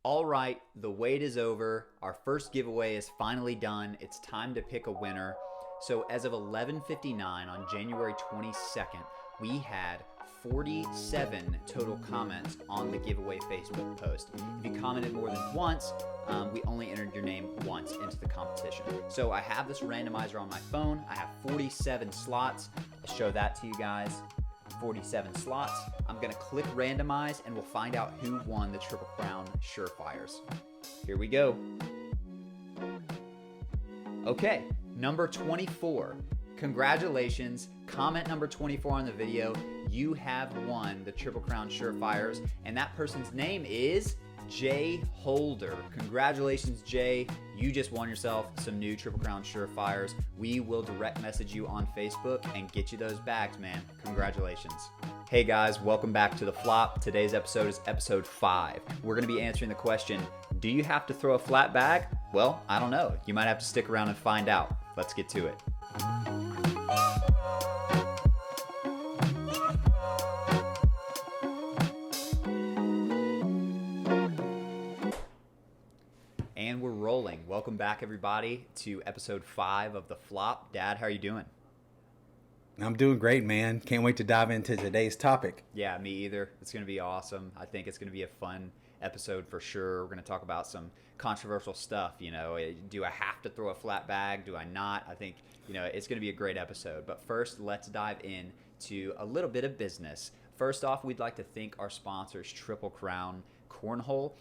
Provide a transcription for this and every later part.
All right, the wait is over. Our first giveaway is finally done. It's time to pick a winner. So as of 11:59 on January 22nd, we had 47 total comments on the giveaway Facebook post. If you commented more than once, we only entered your name once into the competition. So I have this randomizer on my phone. I have 47 slots. I'll show that to you guys. 47 slots. I'm gonna click randomize and we'll find out who won the Triple Crown Surefires. Here we go. Okay, number 24. Congratulations, comment number 24 on the video. You have won the Triple Crown Surefires, and that person's name is Jay Holder. Congratulations, Jay. You just won yourself some new Triple Crown Surefires. We will direct message you on Facebook and get you those bags, man. Congratulations. Hey guys, welcome back to The Flop. Today's episode is episode 5. We're going to be answering the question, do you have to throw a flat bag? Well, I don't know. You might have to stick around and find out. Let's get to it. And we're rolling. Welcome back, everybody, to episode 5 of The Flop. Dad, how are you doing? I'm doing great, man. Can't wait to dive into today's topic. Yeah, me either. It's going to be awesome. I think it's going to be a fun episode for sure. We're going to talk about some controversial stuff. You know, do I have to throw a flat bag? Do I not? I think, it's going to be a great episode. But first, let's dive in to a little bit of business. First off, we'd like to thank our sponsors, Triple Crown Cornhole.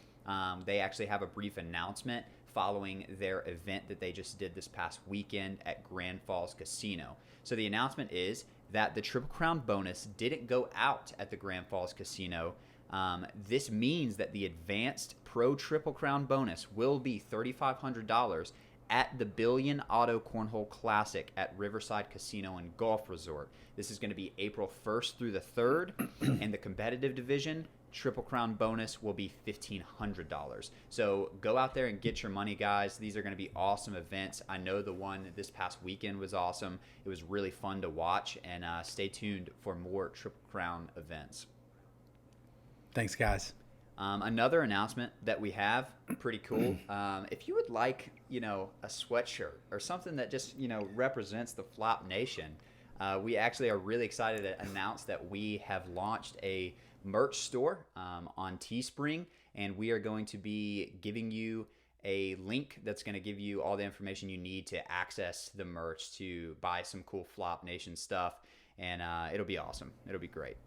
They actually have a brief announcement following their event that they just did this past weekend at Grand Falls Casino. So the announcement is that the Triple Crown bonus didn't go out at the Grand Falls Casino. This means that the Advanced Pro Triple Crown bonus will be $3,500 at the Billion Auto Cornhole Classic at Riverside Casino and Golf Resort. This is going to be April 1st through the 3rd, and the competitive division Triple Crown bonus will be $1,500. So go out there and get your money, guys. These are going to be awesome events. I know the one this past weekend was awesome. It was really fun to watch, and stay tuned for more Triple Crown events. Thanks, guys. Another announcement that we have, pretty cool. If you would like, a sweatshirt or something that just, represents the Flop Nation, we actually are really excited to announce that we have launched a merch store on Teespring, and we are going to be giving you a link that's going to give you all the information you need to access the merch to buy some cool Flop Nation stuff, and it'll be awesome. It'll be great.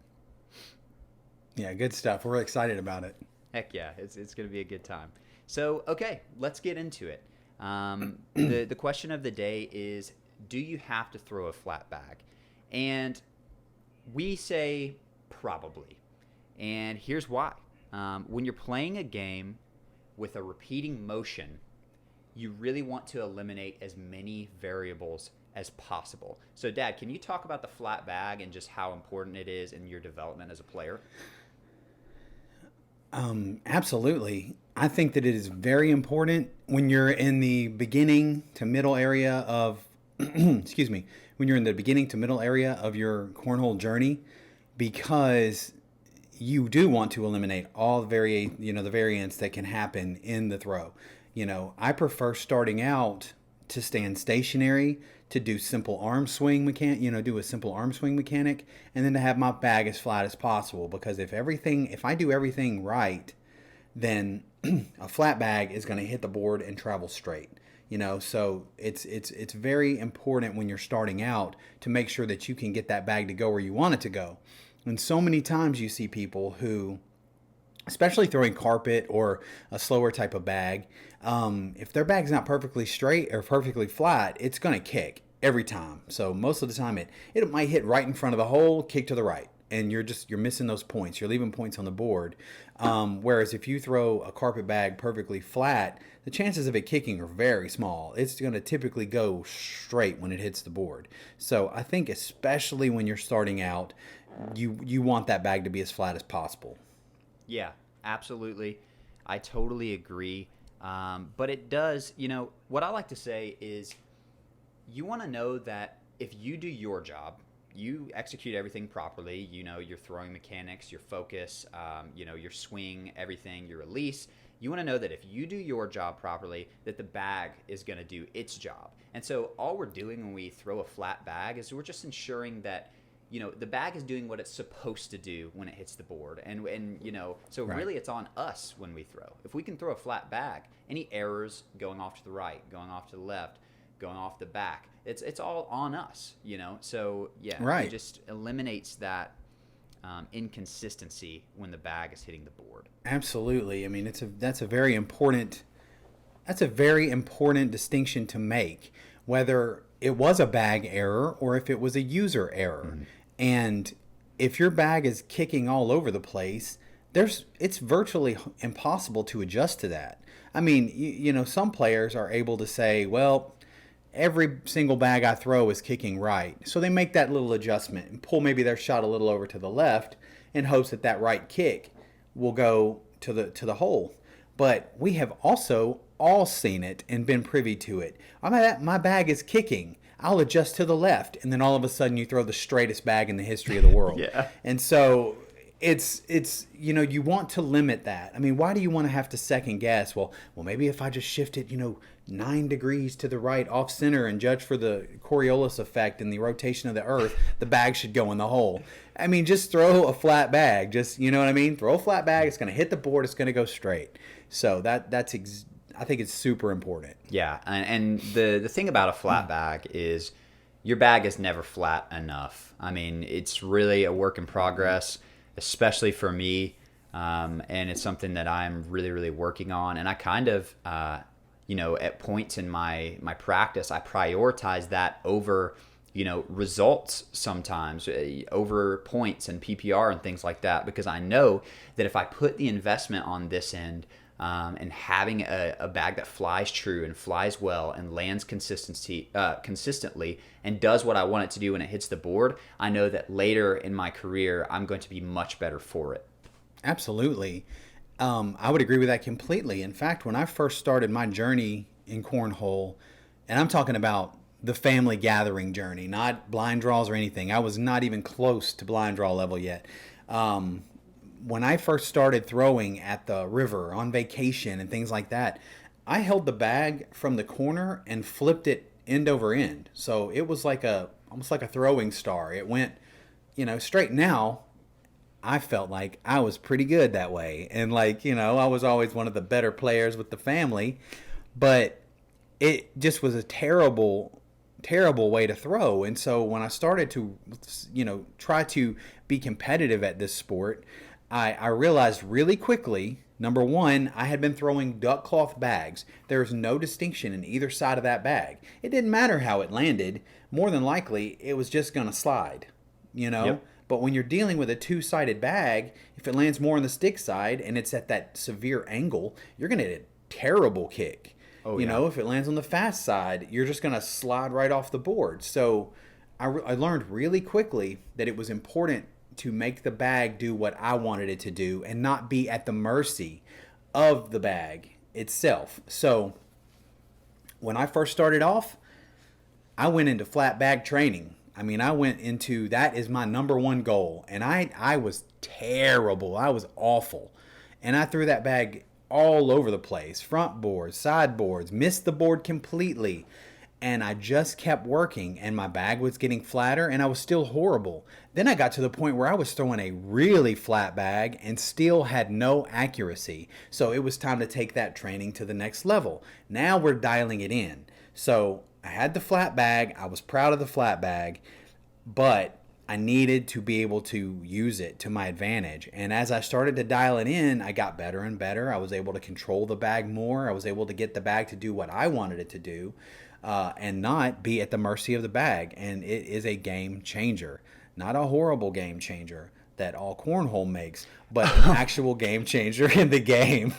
Yeah, good stuff. We're really excited about it. Heck yeah, it's going to be a good time. So, okay, let's get into it. The question of the day is, do you have to throw a flat bag? And we say probably. And here's why. When you're playing a game with a repeating motion, you really want to eliminate as many variables as possible. So, Dad, can you talk about the flat bag and just how important it is in your development as a player? Absolutely. I think that it is very important when you're in the beginning to middle area of, excuse me, when you're in the beginning to middle area of your cornhole journey, because you do want to eliminate all the variants that can happen in the throw. I prefer starting out to stand stationary, to do simple arm swing do a simple arm swing mechanic, and then to have my bag as flat as possible. Because if I do everything right, then a flat bag is going to hit the board and travel straight. So it's very important when you're starting out to make sure that you can get that bag to go where you want it to go. And so many times you see people who, especially throwing carpet or a slower type of bag, if their bag's not perfectly straight or perfectly flat, it's going to kick every time. So most of the time it might hit right in front of the hole, kick to the right, and you're missing those points. You're leaving points on the board. Whereas if you throw a carpet bag perfectly flat, the chances of it kicking are very small. It's going to typically go straight when it hits the board. So I think especially when you're starting out, you want that bag to be as flat as possible. Yeah, absolutely. I totally agree. But it does, what I like to say is you want to know that if you do your job, you execute everything properly, your throwing mechanics, your focus, your swing, everything, your release, You want to know that if you do your job properly, that the bag is going to do its job. And so all we're doing when we throw a flat bag is we're just ensuring that, the bag is doing what it's supposed to do when it hits the board. And so Right. really it's on us when we throw. If we can throw a flat bag, any errors going off to the right, going off to the left, going off the back, it's all on us, So yeah, Right. it just eliminates that inconsistency when the bag is hitting the board. Absolutely. I mean, that's a very important distinction to make, whether it was a bag error or if it was a user error. Mm-hmm. And if your bag is kicking all over the place, it's virtually impossible to adjust to that. I mean, some players are able to say, well, every single bag I throw is kicking right. So they make that little adjustment and pull maybe their shot a little over to the left in hopes that that right kick will go to the hole. But we have also all seen it and been privy to it. My bag is kicking. I'll adjust to the left, and then all of a sudden you throw the straightest bag in the history of the world. Yeah. And so it's you want to limit that. I mean, why do you want to have to second guess? Well, maybe if I just shift it 9 degrees to the right off center and judge for the Coriolis effect and the rotation of the earth, the bag should go in the hole. I mean, just throw a flat bag. Just, you know what I mean? Throw a flat bag. It's going to hit the board. It's going to go straight. So I think it's super important. Yeah, and the thing about a flat bag is your bag is never flat enough. I mean, it's really a work in progress, especially for me, and it's something that I'm really, really working on. And I kind of, at points in my practice, I prioritize that over, results sometimes, over points and PPR and things like that, because I know that if I put the investment on this end, and having a bag that flies true and flies well and lands consistently and does what I want it to do when it hits the board, I know that later in my career, I'm going to be much better for it. Absolutely. I would agree with that completely. In fact, when I first started my journey in cornhole, and I'm talking about the family gathering journey, not blind draws or anything. I was not even close to blind draw level yet. When I first started throwing at the river on vacation and things like that, I held the bag from the corner and flipped it end over end. So it was almost like a throwing star. It went, straight. Now I felt like I was pretty good that way. And I was always one of the better players with the family, but it just was a terrible way to throw. And so when I started to, try to be competitive at this sport, I realized really quickly, number one, I had been throwing duck cloth bags. There was no distinction in either side of that bag. It didn't matter how it landed. More than likely, it was just going to slide, Yep. But when you're dealing with a two-sided bag, if it lands more on the stick side and it's at that severe angle, you're going to get a terrible kick. Oh, yeah. If it lands on the fast side, you're just going to slide right off the board. So I learned really quickly that it was important to make the bag do what I wanted it to do and not be at the mercy of the bag itself. So when I first started off, I went into flat bag training. I mean, I went into that is my number one goal. And I was terrible. I was awful. And I threw that bag all over the place. Front boards, side boards, missed the board completely. And I just kept working, and my bag was getting flatter, and I was still horrible. Then I got to the point where I was throwing a really flat bag and still had no accuracy. So it was time to take that training to the next level. Now we're dialing it in. So I had the flat bag. I was proud of the flat bag, but I needed to be able to use it to my advantage. And as I started to dial it in, I got better and better. I was able to control the bag more. I was able to get the bag to do what I wanted it to do. And not be at the mercy of the bag. And it is a game changer. Not a horrible game changer that all cornhole makes, but an actual game changer in the game.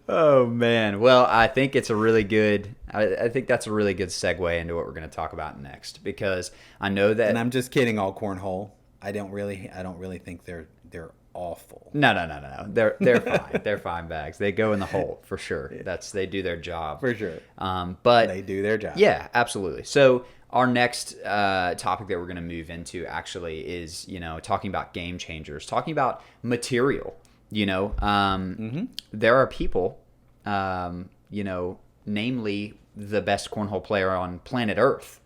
Oh, man. Well, I think it's a really good I think that's a really good segue into what we're going to talk about next, because I know that... And I'm just kidding, all cornhole. I don't really think they're awful. No. They're fine. They're fine bags. They go in the hole for sure. They do their job For sure. But they do their job. Yeah, absolutely. So our next topic that we're going to move into actually is, talking about game changers, talking about material. There are people, namely the best cornhole player on planet Earth,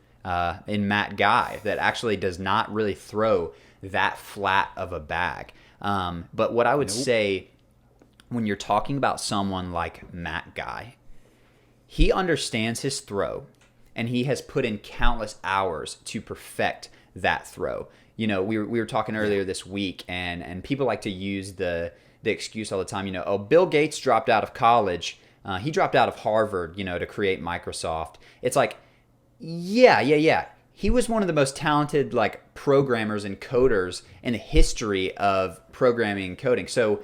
in Matt Guy, that actually does not really throw that flat of a bag. But what I would say when you're talking about someone like Matt Guy, he understands his throw, and he has put in countless hours to perfect that throw. We were talking earlier this week, and people like to use the excuse all the time, oh, Bill Gates dropped out of college. He dropped out of Harvard, to create Microsoft. It's like, yeah. He was one of the most talented programmers and coders in the history of programming and coding. So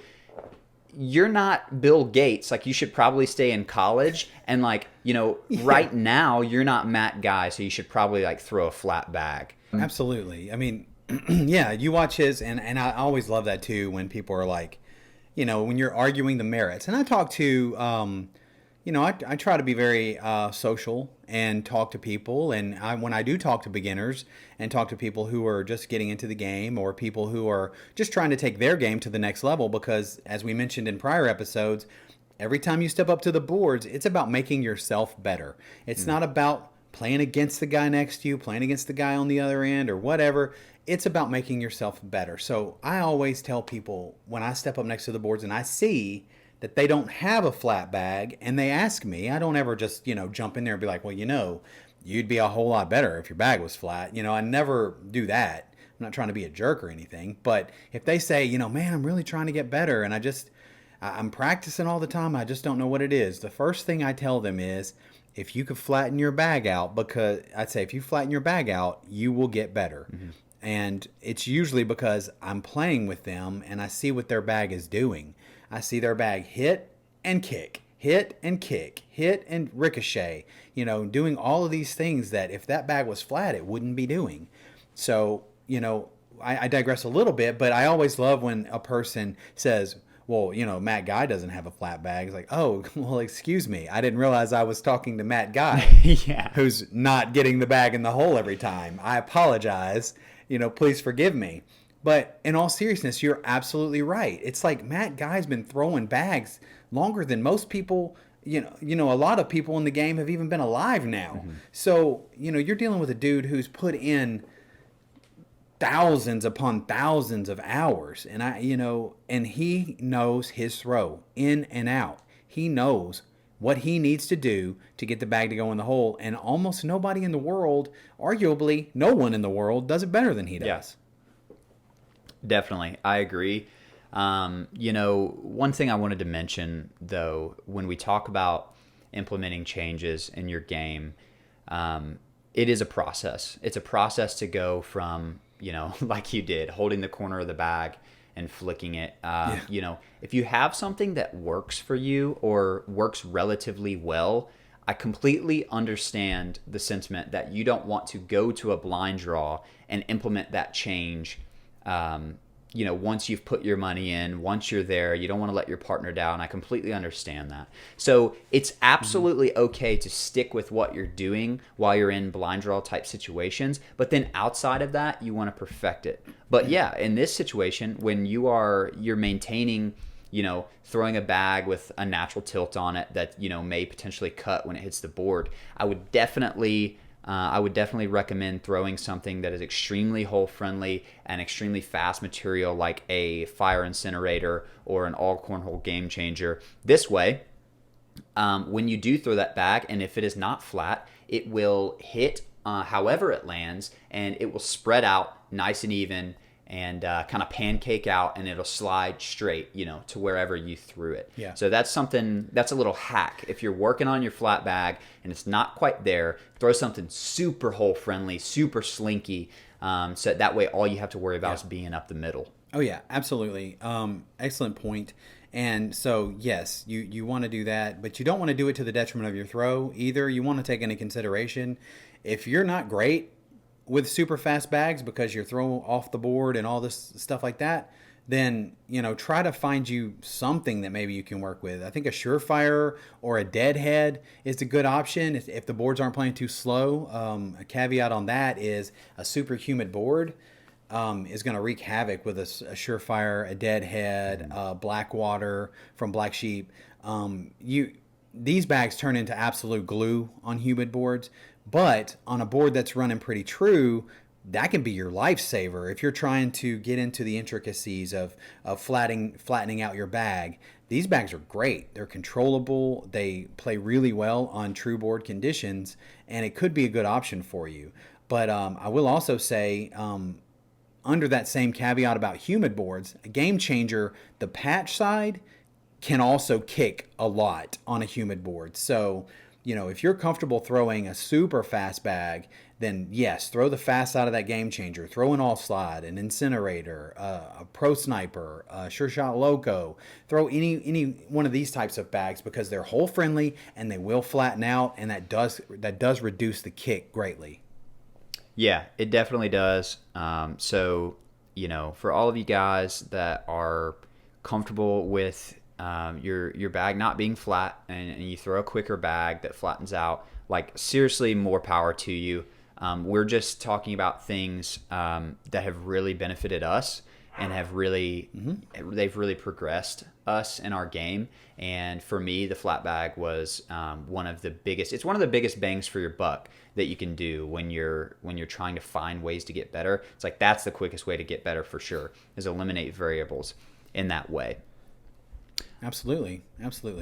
you're not Bill Gates. You should probably stay in college. And right now you're not Matt Guy. So you should probably throw a flat bag. Absolutely. I mean, yeah, you watch his, and I always love that too, when people are when you're arguing the merits. And I talk to, I try to be very social and talk to people. And when I do talk to beginners and talk to people who are just getting into the game, or people who are just trying to take their game to the next level, because as we mentioned in prior episodes, every time you step up to the boards, it's about making yourself better. It's not about playing against the guy next to you, playing against the guy on the other end, or whatever. It's about making yourself better. So I always tell people, when I step up next to the boards and I see that they don't have a flat bag and they ask me, I don't ever just, jump in there and be like, well, you'd be a whole lot better if your bag was flat. I never do that. I'm not trying to be a jerk or anything. But if they say, man, I'm really trying to get better, and I'm practicing all the time, I just don't know what it is, the first thing I tell them is, if you could flatten your bag out, because I'd say if you flatten your bag out, you will get better. Mm-hmm. And it's usually because I'm playing with them and I see what their bag is doing. I see their bag hit and kick, hit and kick, hit and ricochet, doing all of these things that if that bag was flat, it wouldn't be doing. So, I digress a little bit, but I always love when a person says, well, Matt Guy doesn't have a flat bag. It's like, oh, well, excuse me. I didn't realize I was talking to Matt Guy, yeah, who's not getting the bag in the hole every time. I apologize. Please forgive me. But in all seriousness, you're absolutely right. It's like Matt Guy's been throwing bags longer than most people. A lot of people in the game have even been alive now. Mm-hmm. So, you're dealing with a dude who's put in thousands upon thousands of hours, and and he knows his throw in and out. He knows what he needs to do to get the bag to go in the hole, and almost nobody in the world, arguably no one in the world, does it better than he does. Yeah. Definitely, I agree. One thing I wanted to mention, though, when we talk about implementing changes in your game, it is a process. It's a process to go from, like you did, holding the corner of the bag and flicking it. If you have something that works for you or works relatively well, I completely understand the sentiment that you don't want to go to a blind draw and implement that change. Once you've put your money in, once you're there, you don't want to let your partner down. I completely understand that. So it's absolutely okay to stick with what you're doing while you're in blind draw type situations. But then outside of that, you want to perfect it. But yeah, in this situation, when you're maintaining, throwing a bag with a natural tilt on it that, may potentially cut when it hits the board, I would definitely recommend throwing something that is extremely hole friendly and extremely fast material, like a fire incinerator or an all cornhole game changer. This way, when you do throw that bag, and if it is not flat, it will hit however it lands, and it will spread out nice and even and kind of pancake out, and it'll slide straight, to wherever you threw it. Yeah. So that's a little hack. If you're working on your flat bag and it's not quite there, throw something super hole friendly, super slinky, so that way all you have to worry about is being up the middle. Oh yeah, absolutely. Excellent point. And so yes, you want to do that, but you don't want to do it to the detriment of your throw either. You want to take into consideration, if you're not great with super fast bags because you're throwing off the board and all this stuff like that, then, try to find you something that maybe you can work with. I think a Surefire or a Deadhead is a good option if the boards aren't playing too slow. A caveat on that is a super humid board. is going to wreak havoc with a Surefire, a Deadhead, Blackwater from Black Sheep. These bags turn into absolute glue on humid boards, but on a board that's running pretty true, that can be your lifesaver if you're trying to get into the intricacies of flattening out your bag. These bags are great. They're controllable. They play really well on true board conditions, and it could be a good option for you. But I will also say, under that same caveat about humid boards, a Game Changer, the patch side can also kick a lot on a humid board. So, if you're comfortable throwing a super fast bag, then yes, throw the fast side of that Game Changer. Throw an All Slide, an Incinerator, a Pro Sniper, a Sure Shot Loco. Throw any one of these types of bags because they're hole friendly and they will flatten out, and that does reduce the kick greatly. Yeah, it definitely does. So, for all of you guys that are comfortable with your bag not being flat, and you throw a quicker bag that flattens out, like, seriously, more power to you. We're just talking about things that have really benefited us and have really they've really progressed us in our game. And for me, the flat bag was one of the biggest bangs for your buck that you can do when you're trying to find ways to get better. It's like that's the quickest way to get better for sure, is eliminate variables in that way. Absolutely.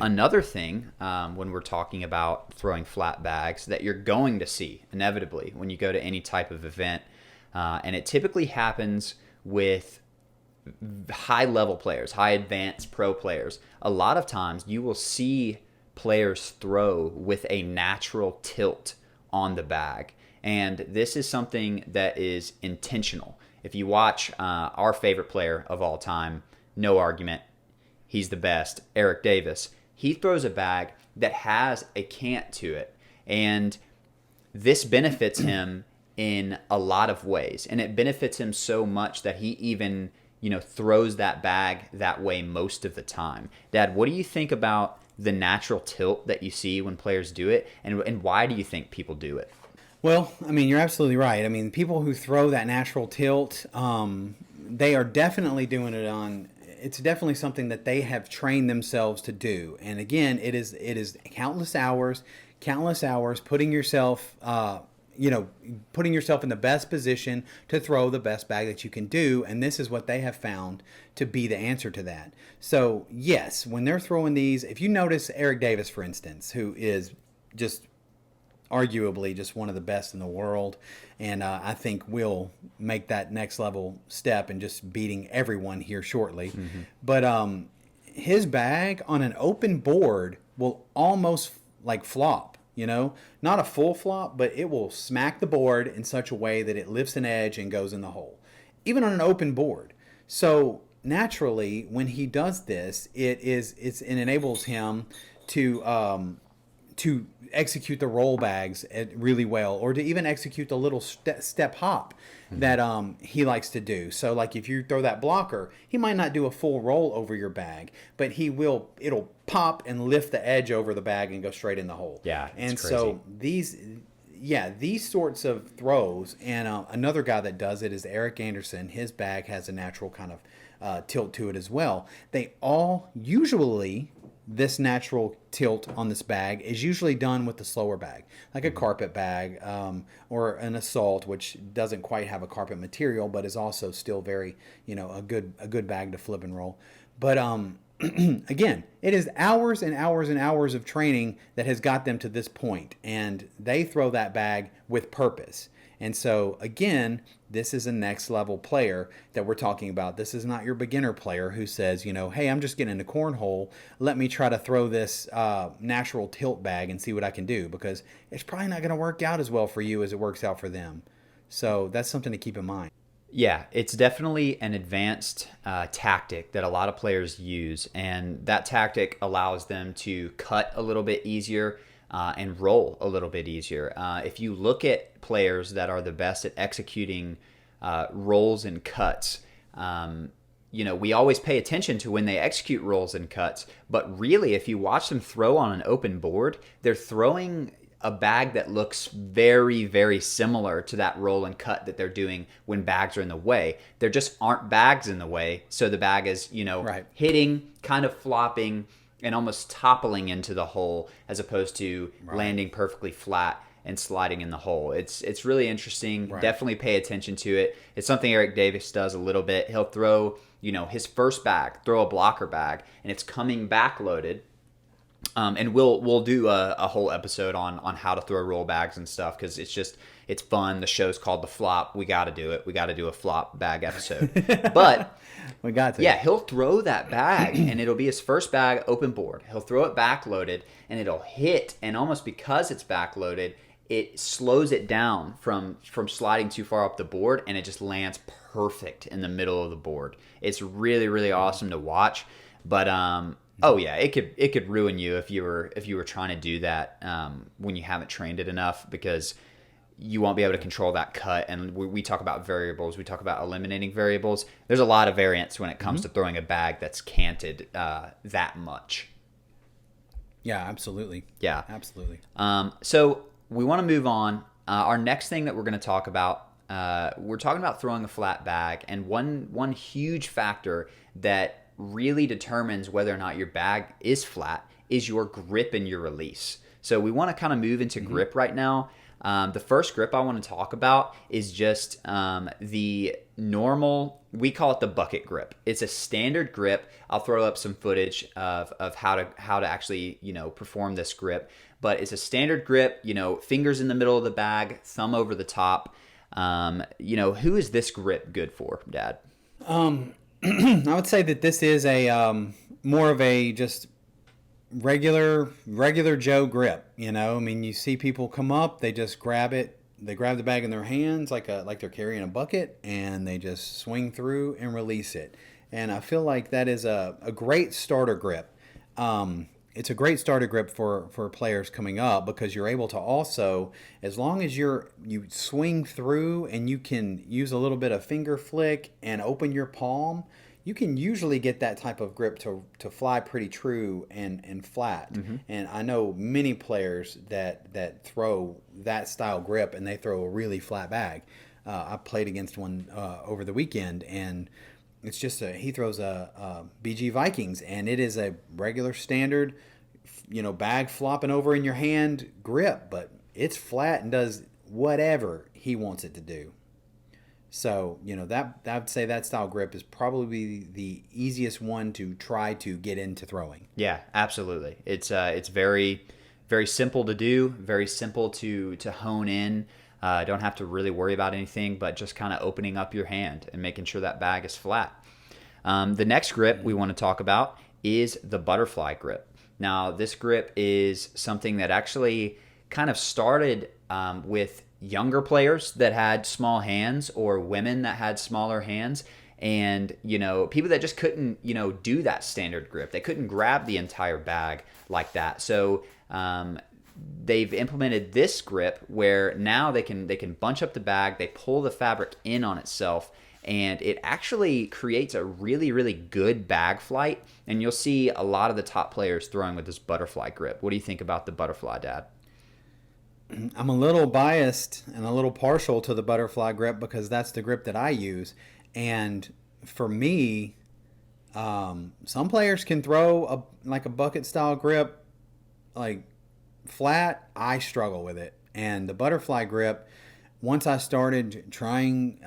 Another thing, when we're talking about throwing flat bags, that you're going to see inevitably when you go to any type of event, and it typically happens with high-level players, high advanced pro players. A lot of times you will see players throw with a natural tilt on the bag, and this is something that is intentional. If you watch our favorite player of all time, no argument, he's the best, Eric Davis. He throws a bag that has a cant to it, and this benefits him in a lot of ways. And it benefits him so much that he even, throws that bag that way most of the time. Dad, what do you think about the natural tilt that you see when players do it, and why do you think people do it? Well, you're absolutely right. People who throw that natural tilt, they are definitely doing it on. It's definitely something that they have trained themselves to do. And again, it is countless hours putting yourself, putting yourself in the best position to throw the best bag that you can do. And this is what they have found to be the answer to that. So yes, when they're throwing these, if you notice Eric Davis, for instance, who is just arguably just one of the best in the world, and I think will make that next level step and just beating everyone here shortly. Mm-hmm. But his bag on an open board will almost like flop, not a full flop, but it will smack the board in such a way that it lifts an edge and goes in the hole, even on an open board. So naturally, when he does this, it enables him to execute the roll bags really well, or to even execute the little step hop that he likes to do. So like if you throw that blocker, he might not do a full roll over your bag, but it'll pop and lift the edge over the bag and go straight in the hole. Yeah, and crazy. So these sorts of throws, and another guy that does it is Eric Anderson. His bag has a natural kind of tilt to it as well. They all usually, this natural tilt on this bag is usually done with the slower bag, like a carpet bag or an Assault, which doesn't quite have a carpet material, but is also still very, a good bag to flip and roll. But again, it is hours and hours and hours of training that has got them to this point, and they throw that bag with purpose. And so, again, this is a next level player that we're talking about. This is not your beginner player who says, hey, I'm just getting into cornhole. Let me try to throw this natural tilt bag and see what I can do, because it's probably not going to work out as well for you as it works out for them. So that's something to keep in mind. Yeah, it's definitely an advanced tactic that a lot of players use, and that tactic allows them to cut a little bit easier and roll a little bit easier. If you look at players that are the best at executing rolls and cuts, we always pay attention to when they execute rolls and cuts, but really if you watch them throw on an open board, they're throwing a bag that looks very, very similar to that roll and cut that they're doing when bags are in the way. There just aren't bags in the way. So the bag is, Right. hitting, kind of flopping, and almost toppling into the hole as opposed to landing perfectly flat and sliding in the hole. It's really interesting. Right. Definitely pay attention to it. It's something Eric Davis does a little bit. He'll throw, his first bag, throw a blocker bag, and it's coming back loaded. And we'll do a whole episode on how to throw roll bags and stuff because it's fun. The show's called The Flop. We got to do it. We got to do a flop bag episode. But We got to. yeah, he'll throw that bag and it'll be his first bag open board. He'll throw it back loaded and it'll hit, and almost because it's back loaded, it slows it down from sliding too far up the board, and it just lands perfect in the middle of the board. It's really, really awesome to watch. But oh yeah, it could ruin you if you were trying to do that when you haven't trained it enough, because you won't be able to control that cut. And we talk about variables. We talk about eliminating variables. There's a lot of variance when it comes to throwing a bag that's canted that much. Yeah, absolutely. Yeah. Absolutely. So we want to move on. Our next thing that we're going to talk about, we're talking about throwing a flat bag, and one huge factor that really determines whether or not your bag is flat is your grip and your release. So we want to kind of move into grip right now. The first grip I want to talk about is just the normal, we call it the bucket grip. It's a standard grip. I'll throw up some footage of how to actually, perform this grip. But it's a standard grip, fingers in the middle of the bag, thumb over the top. Who is this grip good for, Dad? I would say that this is a more of a just regular Joe grip. I mean, you see people come up, they just grab it, they grab the bag in their hands like they're carrying a bucket, and they just swing through and release it. And I feel like that is a great starter grip. It's a great starter grip for players coming up, because you're able to also, as long as you swing through and you can use a little bit of finger flick and open your palm, you can usually get that type of grip to fly pretty true and flat. And I know many players that throw that style grip, and they throw a really flat bag. I played against one over the weekend, and it's just he throws a BG Vikings, and it is a regular standard, bag flopping over in your hand grip, but it's flat and does whatever he wants it to do. So, that I would say that style grip is probably the easiest one to try to get into throwing. Yeah, absolutely. It's very, very simple to do, very simple to hone in. Don't have to really worry about anything, but just kind of opening up your hand and making sure that bag is flat. The next grip we want to talk about is the butterfly grip. Now, this grip is something that actually kind of started with younger players that had small hands, or women that had smaller hands, and people that just couldn't do that standard grip. They couldn't grab the entire bag like that. So they've implemented this grip where now they can bunch up the bag, they pull the fabric in on itself, and it actually creates a really, really good bag flight. And you'll see a lot of the top players throwing with this butterfly grip. What do you think about the butterfly, Dad? I'm a little biased and a little partial to the butterfly grip, because that's the grip that I use. And for me, some players can throw a bucket style grip like flat. I struggle with it. And the butterfly grip, once I started trying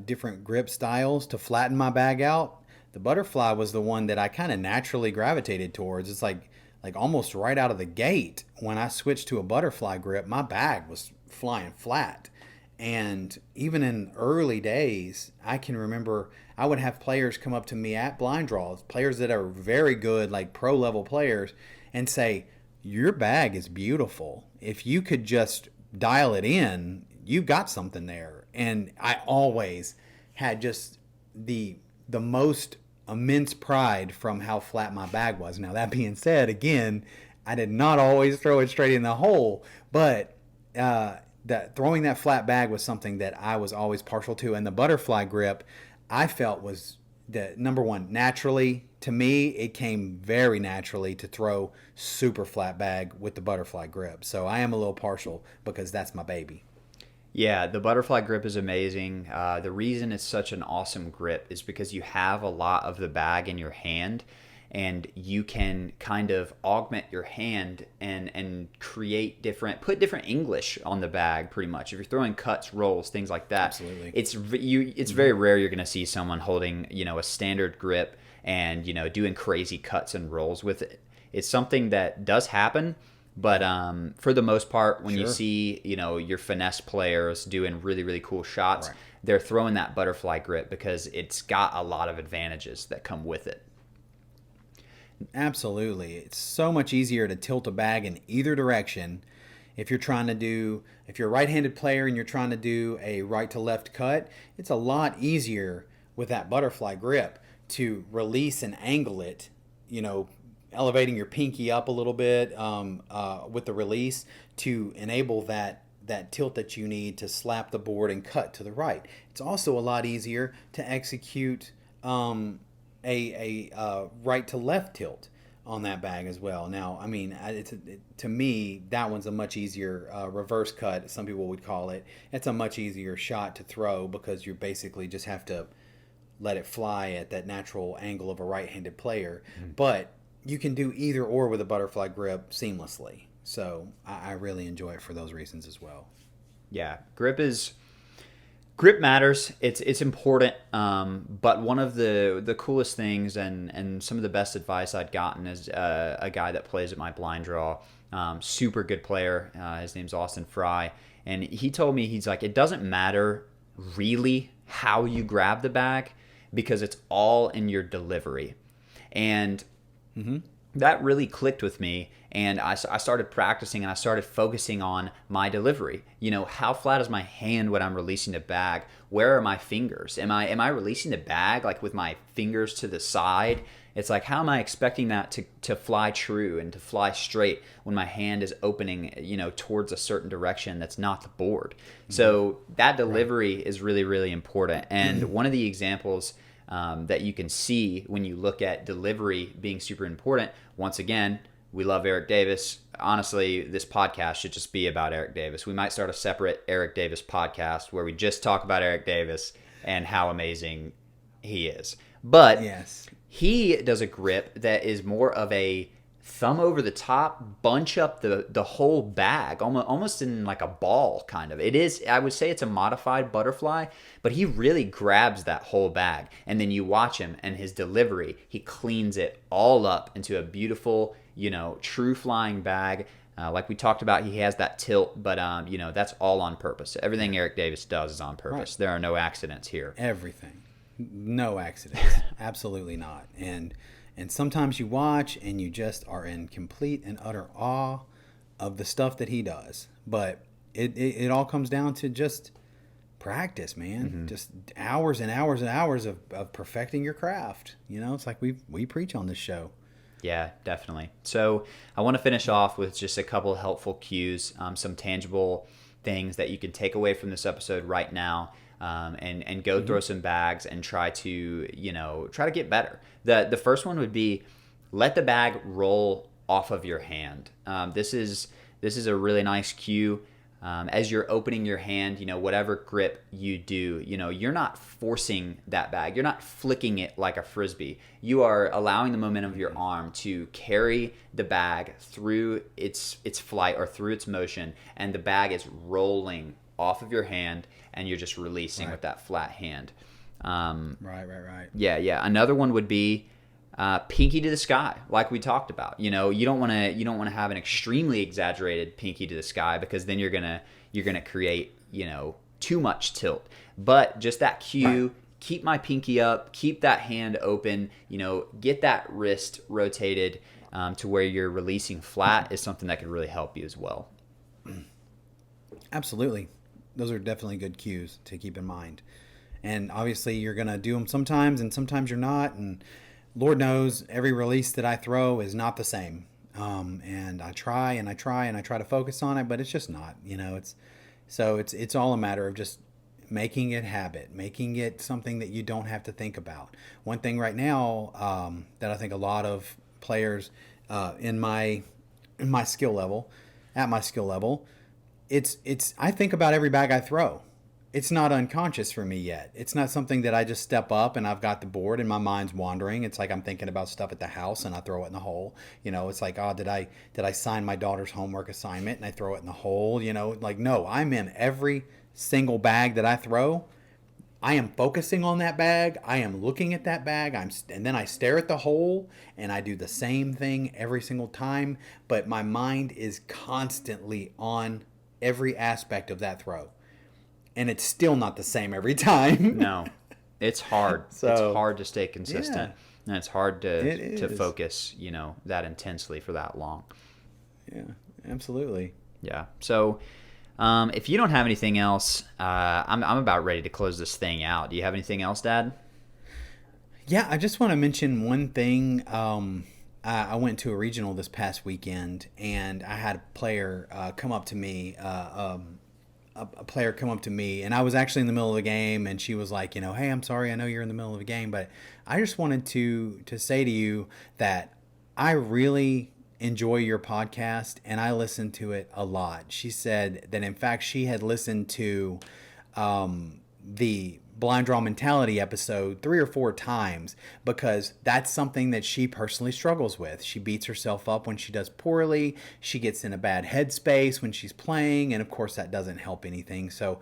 different grip styles to flatten my bag out, the butterfly was the one that I kind of naturally gravitated towards. It's like almost right out of the gate, when I switched to a butterfly grip, my bag was flying flat. And even in early days, I can remember I would have players come up to me at blind draws, players that are very good, like pro level players, and say, "Your bag is beautiful. If you could just dial it in, you got something there." And I always had just the most immense pride from how flat my bag was. Now, that being said, again, I did not always throw it straight in the hole, but that throwing that flat bag was something that I was always partial to. And the butterfly grip, I felt, was the number one, naturally to me, it came very naturally to throw super flat bag with the butterfly grip. So I am a little partial because that's my baby. Yeah, the butterfly grip is amazing. The reason it's such an awesome grip is because you have a lot of the bag in your hand, and you can kind of augment your hand and create put different English on the bag pretty much. If you're throwing cuts, rolls, things like that, Absolutely. It's very rare you're going to see someone holding a standard grip and doing crazy cuts and rolls with it. It's something that does happen. But for the most part, when you Sure. see, your finesse players doing really, really cool shots, Right. they're throwing that butterfly grip because it's got a lot of advantages that come with it. Absolutely. It's so much easier to tilt a bag in either direction if you're if you're a right-handed player and you're trying to do a right to left cut. It's a lot easier with that butterfly grip to release and angle it, elevating your pinky up a little bit with the release to enable that tilt that you need to slap the board and cut to the right. It's also a lot easier to execute a right to left tilt on that bag as well. Now, I mean, to me, that one's a much easier reverse cut, some people would call it. It's a much easier shot to throw because you basically just have to let it fly at that natural angle of a right-handed player. But you can do either or with a butterfly grip seamlessly. So I really enjoy it for those reasons as well. Yeah, grip matters. It's important. But one of the coolest things and some of the best advice I'd gotten is a guy that plays at my blind draw, super good player. His name's Austin Fry, and he told me, he's like, it doesn't matter really how you grab the bag because it's all in your delivery. And that really clicked with me, and I started practicing and I started focusing on my delivery. How flat is my hand when I'm releasing the bag? Where are my fingers? Am I releasing the bag like with my fingers to the side? It's like, how am I expecting that to fly true and to fly straight when my hand is opening, towards a certain direction that's not the board? So that delivery is really, really important. And one of the examples that you can see when you look at delivery being super important, once again, we love Eric Davis. Honestly, this podcast should just be about Eric Davis. We might start a separate Eric Davis podcast where we just talk about Eric Davis and how amazing he is. But Yes. he does a grip that is more of a thumb over the top, bunch up the whole bag, almost in like a ball kind of. It is, I would say it's a modified butterfly, but he really grabs that whole bag. And then you watch him and his delivery, he cleans it all up into a beautiful, true flying bag. Like we talked about, he has that tilt, but that's all on purpose. Everything Eric Davis does is on purpose. Right. There are no accidents here. Everything. No accidents. Absolutely not. And sometimes you watch and you just are in complete and utter awe of the stuff that he does. But it all comes down to just practice, man. Just hours and hours and hours of perfecting your craft. It's like we preach on this show. Yeah, definitely. So I want to finish off with just a couple of helpful cues, some tangible things that you can take away from this episode right now, and go throw some bags and try to get better. The first one would be, let the bag roll off of your hand. This is a really nice cue. As you're opening your hand, whatever grip you do, you're not forcing that bag. You're not flicking it like a Frisbee. You are allowing the momentum of your arm to carry the bag through its flight or through its motion, and the bag is rolling off of your hand, and you're just releasing with that flat hand. Right. Yeah. Another one would be pinky to the sky, like we talked about. You don't want to have an extremely exaggerated pinky to the sky because then you're gonna create too much tilt. But just that cue, right. Keep my pinky up, keep that hand open. Get that wrist rotated to where you're releasing flat is something that could really help you as well. Absolutely, those are definitely good cues to keep in mind. And obviously, you're gonna do them sometimes, and sometimes you're not. And Lord knows, every release that I throw is not the same. And I try to focus on it, but it's just not. It's all a matter of just making it habit, making it something that you don't have to think about. One thing right now that I think a lot of players in my skill level, at my skill level, it's I think about every bag I throw. It's not unconscious for me yet. It's not something that I just step up and I've got the board and my mind's wandering. It's like I'm thinking about stuff at the house and I throw it in the hole. It's like, oh, did I sign my daughter's homework assignment and I throw it in the hole? Like, no, I'm in every single bag that I throw. I am focusing on that bag. I am looking at that bag. And then I stare at the hole and I do the same thing every single time. But my mind is constantly on every aspect of that throw. And it's still not the same every time. No, it's hard. So, it's hard to stay consistent, yeah, and it's hard to is. focus, that intensely for that long. Yeah, absolutely. Yeah. So, if you don't have anything else, I'm about ready to close this thing out. Do you have anything else, Dad? Yeah, I just want to mention one thing. I went to a regional this past weekend, and I had a player come up to me. A player come up to me, and I was actually in the middle of the game, and she was like, hey, I'm sorry, I know you're in the middle of the game, but I just wanted to say to you that I really enjoy your podcast and I listen to it a lot. She said that in fact she had listened to the Blind Draw Mentality episode 3 or 4 times because that's something that she personally struggles with. She beats herself up when she does poorly. She gets in a bad headspace when she's playing, and of course that doesn't help anything. So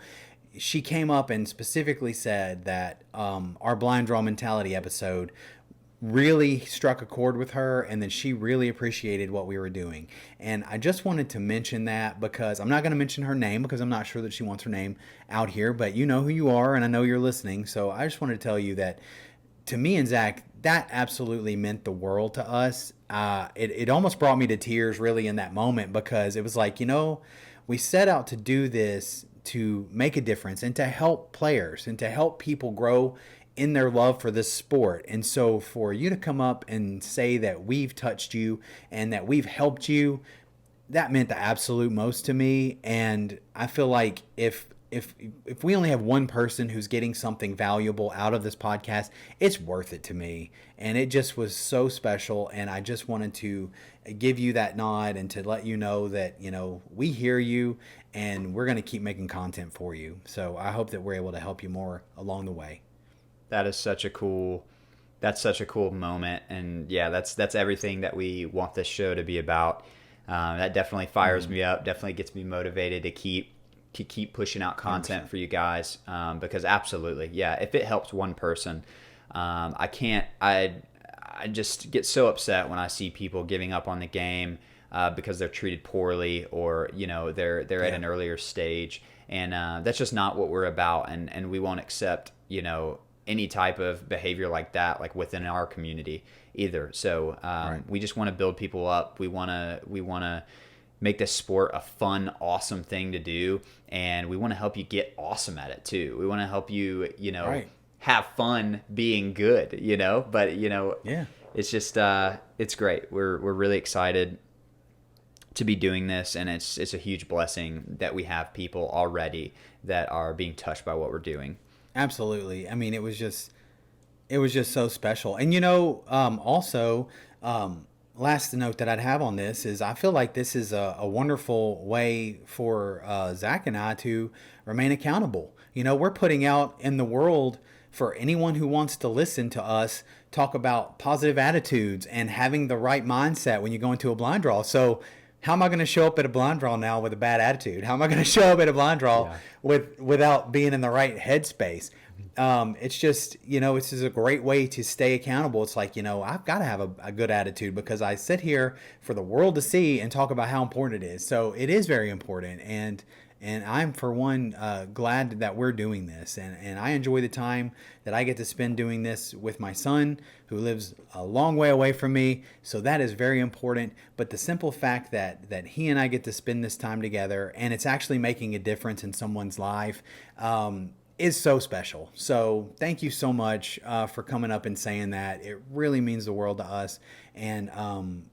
she came up and specifically said that our Blind Draw Mentality episode really struck a chord with her, and then she really appreciated what we were doing. And I just wanted to mention that because I'm not going to mention her name because I'm not sure that she wants her name out here, but you know who you are and I know you're listening. So I just wanted to tell you that to me and Zach, that absolutely meant the world to us. It almost brought me to tears really in that moment because it was like, we set out to do this to make a difference and to help players and to help people grow in their love for this sport. And so for you to come up and say that we've touched you and that we've helped you, that meant the absolute most to me. And I feel like if we only have one person who's getting something valuable out of this podcast, it's worth it to me. And it just was so special. And I just wanted to give you that nod and to let you know that, we hear you and we're going to keep making content for you. So I hope that we're able to help you more along the way. That's such a cool moment, and yeah, that's everything that we want this show to be about. That definitely fires me up, definitely gets me motivated to keep pushing out content 100%. For you guys, because absolutely, yeah, if it helps one person, I just get so upset when I see people giving up on the game because they're treated poorly or they're at an earlier stage, and that's just not what we're about, and we won't accept any type of behavior like that, like within our community either. So right. We just want to build people up. We want to make this sport a fun, awesome thing to do. And we want to help you get awesome at it too. We want to help you, right. have fun being good, but yeah, it's just, it's great. We're really excited to be doing this. And it's a huge blessing that we have people already that are being touched by what we're doing. Absolutely. I mean, it was just so special. And also, last note that I'd have on this is I feel like this is a wonderful way for Zach and I to remain accountable. We're putting out in the world for anyone who wants to listen to us talk about positive attitudes and having the right mindset when you go into a blind draw. So how am I going to show up at a blind draw now with a bad attitude? How am I going to show up at a blind draw without being in the right headspace? It's just, it's just a great way to stay accountable. It's like, I've got to have a good attitude because I sit here for the world to see and talk about how important it is. So it is very important. And I'm, for one, glad that we're doing this. And I enjoy the time that I get to spend doing this with my son, who lives a long way away from me. So that is very important. But the simple fact that he and I get to spend this time together and it's actually making a difference in someone's life is so special. So thank you so much for coming up and saying that. It really means the world to us. And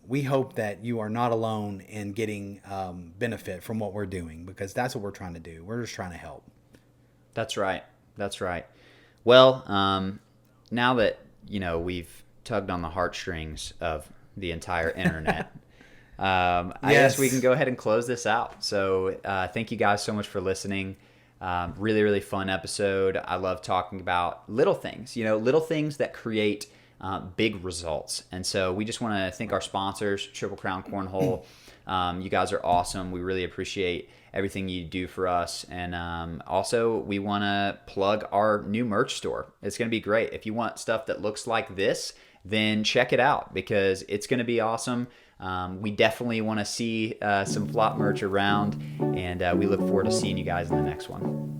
we hope that you are not alone in getting benefit from what we're doing, because that's what we're trying to do. We're just trying to help. That's right. That's right. Well, now that we've tugged on the heartstrings of the entire internet, I guess we can go ahead and close this out. So thank you guys so much for listening. Really, really fun episode. I love talking about little things, little things that create big results. And so we just want to thank our sponsors, Triple Crown Cornhole. You guys are awesome. We really appreciate everything you do for us. And also, we want to plug our new merch store. It's going to be great. If you want stuff that looks like this, then check it out because it's going to be awesome. We definitely want to see some flop merch around, and we look forward to seeing you guys in the next one.